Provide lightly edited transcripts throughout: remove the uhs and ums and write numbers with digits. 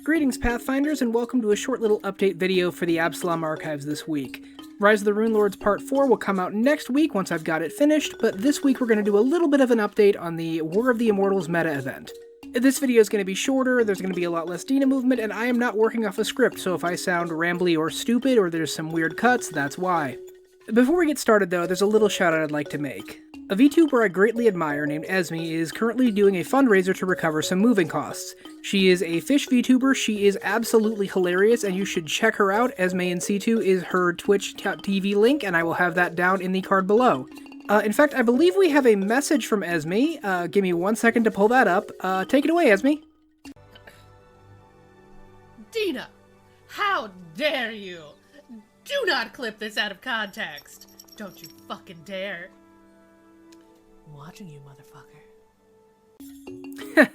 Greetings, Pathfinders, and welcome to a short little update video for the Absalom Archives this week. Rise of the Runelords Part 4 will come out next week once I've got it finished, but this week we're going to do a little bit of an update on the War of the Immortals meta event. This video is going to be shorter, there's going to be a lot less Dina movement, and I am not working off a script, so if I sound rambly or stupid or there's some weird cuts, that's why. Before we get started though, there's a little shout out I'd like to make. A VTuber I greatly admire named Esme is currently doing a fundraiser to recover some moving costs. She is a fish VTuber, she is absolutely hilarious, and you should check her out. Esme in C2 is her Twitch TV link, and I will have that down in the card below. In fact, I believe we have a message from Esme. Give me 1 second to pull that up. Take it away, Esme. Dina, how dare you? Do not clip this out of context. Don't you fucking dare. I'm watching you, motherfucker.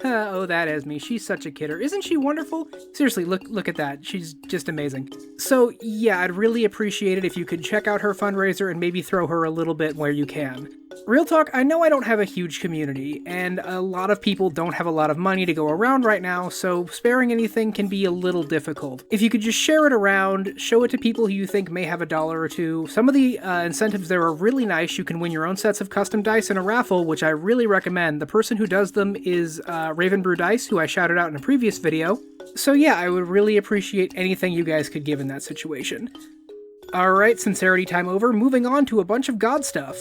Oh, that Esme. She's such a kidder. Isn't she wonderful? Seriously, look at that. She's just amazing. So, yeah, I'd really appreciate it if you could check out her fundraiser and maybe throw her a little bit where you can. Real talk, I know I don't have a huge community, and a lot of people don't have a lot of money to go around right now, so sparing anything can be a little difficult. If you could just share it around, show it to people who you think may have $1 or $2. Some of the incentives there are really nice. You can win your own sets of custom dice in a raffle, which I really recommend. The person who does them is Raven Brew Dice, who I shouted out in a previous video. So yeah, I would really appreciate anything you guys could give in that situation. Alright, sincerity time over, moving on to a bunch of god stuff.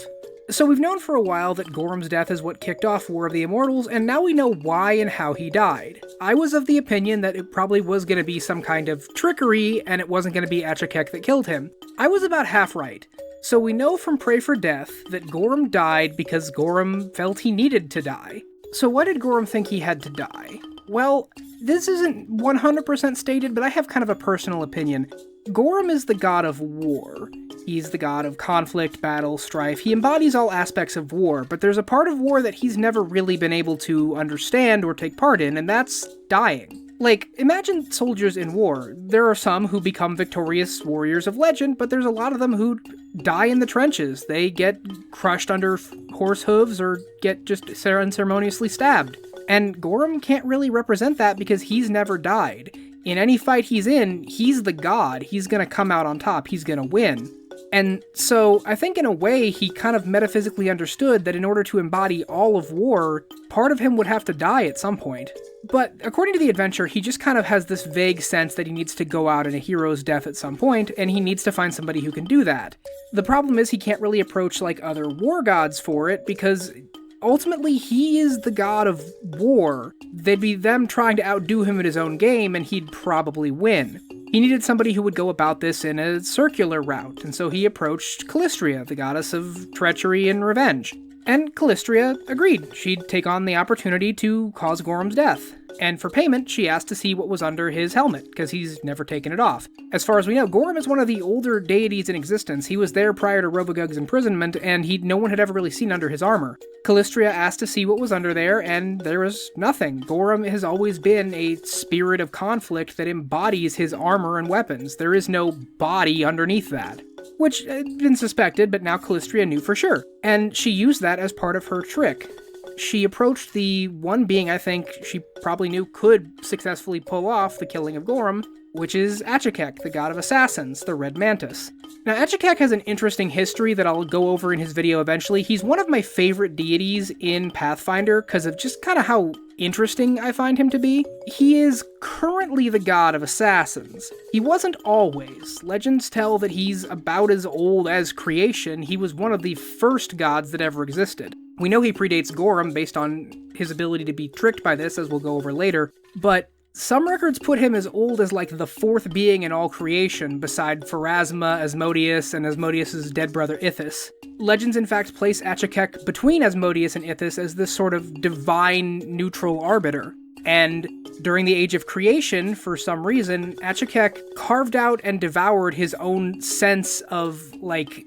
So we've known for a while that Gorum's death is what kicked off War of the Immortals, and now we know why and how he died. I was of the opinion that it probably was going to be some kind of trickery, and it wasn't going to be Achaekek that killed him. I was about half right. So we know from Pray for Death that Gorum died because Gorum felt he needed to die. So why did Gorum think he had to die? Well, this isn't 100% stated, but I have kind of a personal opinion. Gorum is the god of war. He's the god of conflict, battle, strife. He embodies all aspects of war, but there's a part of war that he's never really been able to understand or take part in, and that's dying. Like, imagine soldiers in war. There are some who become victorious warriors of legend, but there's a lot of them who die in the trenches. They get crushed under horse hooves or get just unceremoniously stabbed. And Gorum can't really represent that because he's never died. In any fight he's in, he's the god. He's gonna come out on top. He's gonna win. And so I think in a way he kind of metaphysically understood that in order to embody all of war, part of him would have to die at some point. But according to the adventure, he just kind of has this vague sense that he needs to go out in a hero's death at some point, and he needs to find somebody who can do that. The problem is he can't really approach like other war gods for it because ultimately, he is the god of war. They'd be them trying to outdo him in his own game, and he'd probably win. He needed somebody who would go about this in a circular route, and so he approached Callistria, the goddess of treachery and revenge. And Callistria agreed. She'd take on the opportunity to cause Gorum's death. And for payment, she asked to see what was under his helmet, because he's never taken it off. As far as we know, Gorum is one of the older deities in existence. He was there prior to Rovagug's imprisonment, and no one had ever really seen under his armor. Callistria asked to see what was under there, and there was nothing. Gorum has always been a spirit of conflict that embodies his armor and weapons. There is no body underneath that. Which had been suspected, but now Callistria knew for sure. And she used that as part of her trick. She approached the one being I think she probably knew could successfully pull off the killing of Gorum, which is Achaekek, the god of assassins, the Red Mantis. Now, Achaekek has an interesting history that I'll go over in his video eventually. He's one of my favorite deities in Pathfinder because of just kind of how interesting I find him to be. He is currently the god of assassins. He wasn't always. Legends tell that he's about as old as creation. He was one of the first gods that ever existed. We know he predates Gorum based on his ability to be tricked by this, as we'll go over later, but some records put him as old as like the fourth being in all creation, beside Pharasma, Asmodeus, and Asmodeus' dead brother Ithis. Legends in fact place Achaekek between Asmodeus and Ithis as this sort of divine neutral arbiter. And during the Age of Creation, for some reason, Achaekek carved out and devoured his own sense of, like,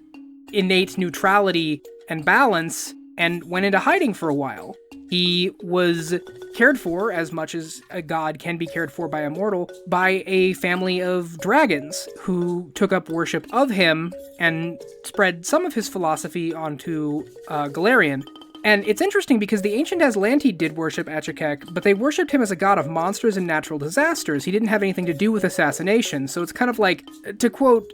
innate neutrality and balance, and went into hiding for a while. He was cared for, as much as a god can be cared for by a mortal, by a family of dragons who took up worship of him and spread some of his philosophy onto Galarian. And it's interesting because the ancient Aslanti did worship Achaekek, but they worshipped him as a god of monsters and natural disasters. He didn't have anything to do with assassination, so it's kind of like, to quote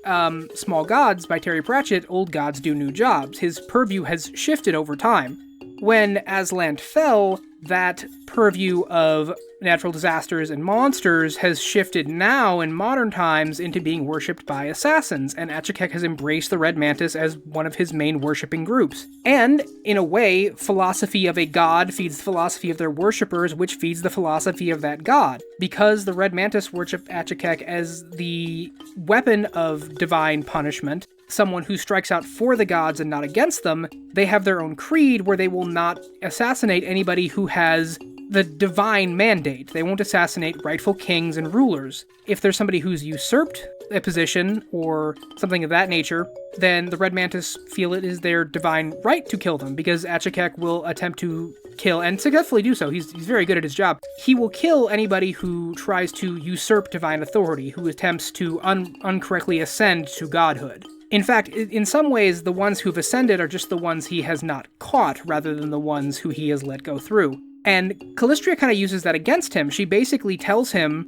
Small Gods by Terry Pratchett, old gods do new jobs. His purview has shifted over time. When Aslan fell, that purview of natural disasters and monsters has shifted now in modern times into being worshipped by assassins, and Achaekek has embraced the Red Mantis as one of his main worshipping groups. And, in a way, philosophy of a god feeds the philosophy of their worshippers, which feeds the philosophy of that god. Because the Red Mantis worship Achaekek as the weapon of divine punishment, someone who strikes out for the gods and not against them, they have their own creed where they will not assassinate anybody who has the divine mandate. They won't assassinate rightful kings and rulers. If there's somebody who's usurped a position or something of that nature, then the Red Mantis feel it is their divine right to kill them, because Achaekek will attempt to kill, and successfully do so. He's very good at his job. He will kill anybody who tries to usurp divine authority, who attempts to uncorrectly ascend to godhood. In fact, in some ways, the ones who've ascended are just the ones he has not caught, rather than the ones who he has let go through. And Calistria kind of uses that against him. She basically tells him,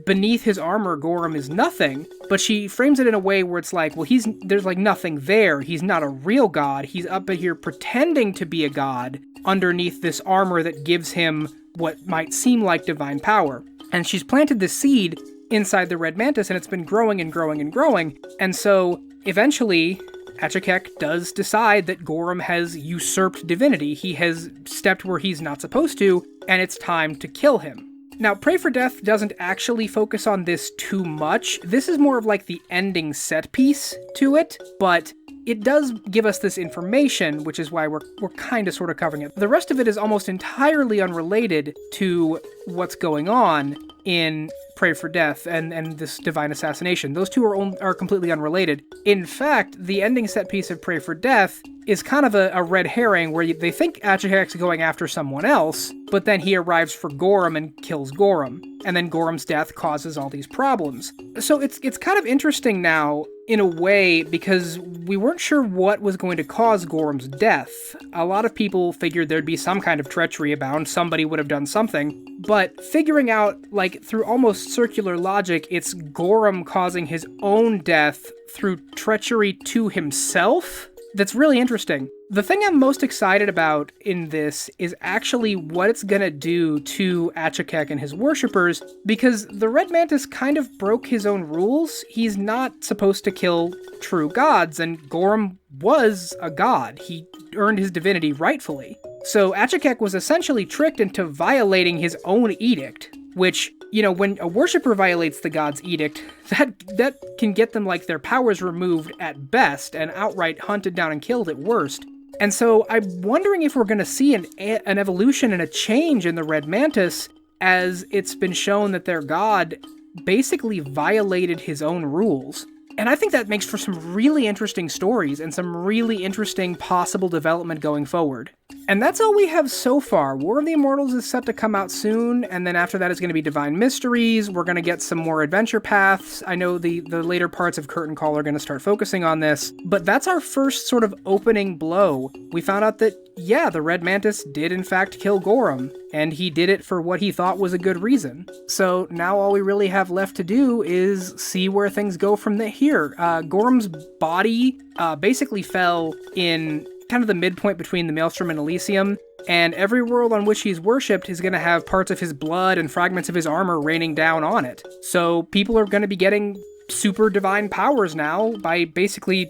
beneath his armor, Gorum is nothing, but she frames it in a way where it's like, well, there's like nothing there. He's not a real god. He's up here pretending to be a god underneath this armor that gives him what might seem like divine power. And she's planted this seed inside the Red Mantis, and it's been growing and growing and growing. And so, eventually, Achaekek does decide that Gorum has usurped divinity. He has stepped where he's not supposed to, and it's time to kill him. Now, Pray for Death doesn't actually focus on this too much. This is more of like the ending set piece to it, but it does give us this information, which is why we're kind of sort of covering it. The rest of it is almost entirely unrelated to what's going on in Pray for Death and this divine assassination. Those two are completely unrelated. In fact, the ending set piece of Pray for Death is kind of a red herring where they think Achaekek's going after someone else, but then he arrives for Gorum and kills Gorum. And then Gorum's death causes all these problems. So it's kind of interesting now, in a way, because we weren't sure what was going to cause Gorum's death. A lot of people figured there'd be some kind of treachery abound, somebody would have done something. But figuring out, like, through almost circular logic, it's Gorum causing his own death through treachery to himself? That's really interesting. The thing I'm most excited about in this is actually what it's gonna do to Achaekek and his worshippers, because the Red Mantis kind of broke his own rules. He's not supposed to kill true gods, and Gorum was a god. He earned his divinity rightfully. So Achaekek was essentially tricked into violating his own edict, which, when a worshipper violates the god's edict, that can get them, like, their powers removed at best and outright hunted down and killed at worst. And so I'm wondering if we're going to see an evolution and a change in the Red Mantis, as it's been shown that their god basically violated his own rules. And I think that makes for some really interesting stories and some really interesting possible development going forward. And that's all we have so far. War of the Immortals is set to come out soon, and then after that is going to be Divine Mysteries. We're going to get some more adventure paths. I know the later parts of Curtain Call are going to start focusing on this, but that's our first sort of opening blow. We found out that, yeah, the Red Mantis did in fact kill Gorum, and he did it for what he thought was a good reason. So now all we really have left to do is see where things go from here. Gorum's body basically fell in kind of the midpoint between the Maelstrom and Elysium, and every world on which he's worshipped is going to have parts of his blood and fragments of his armor raining down on it. So people are going to be getting super divine powers now by basically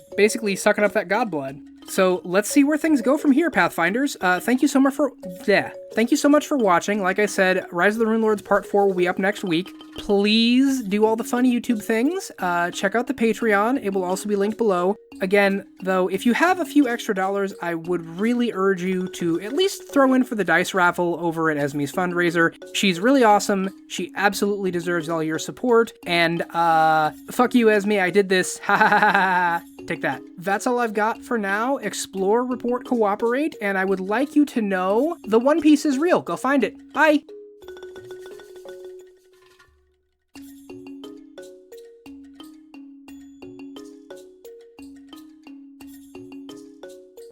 sucking up that god blood. So let's see where things go from here, Pathfinders. Thank you so much for watching. Like I said, Rise of the Runelords Part 4 will be up next week. Please do all the fun YouTube things. Check out the Patreon. It will also be linked below. Again, though, if you have a few extra dollars, I would really urge you to at least throw in for the dice raffle over at Esme's fundraiser. She's really awesome. She absolutely deserves all your support. And, fuck you, Esme. I did this. Ha ha ha ha. Take that. That's all I've got for now. Explore, report, cooperate, and I would like you to know the One Piece is real. Go find it. Bye!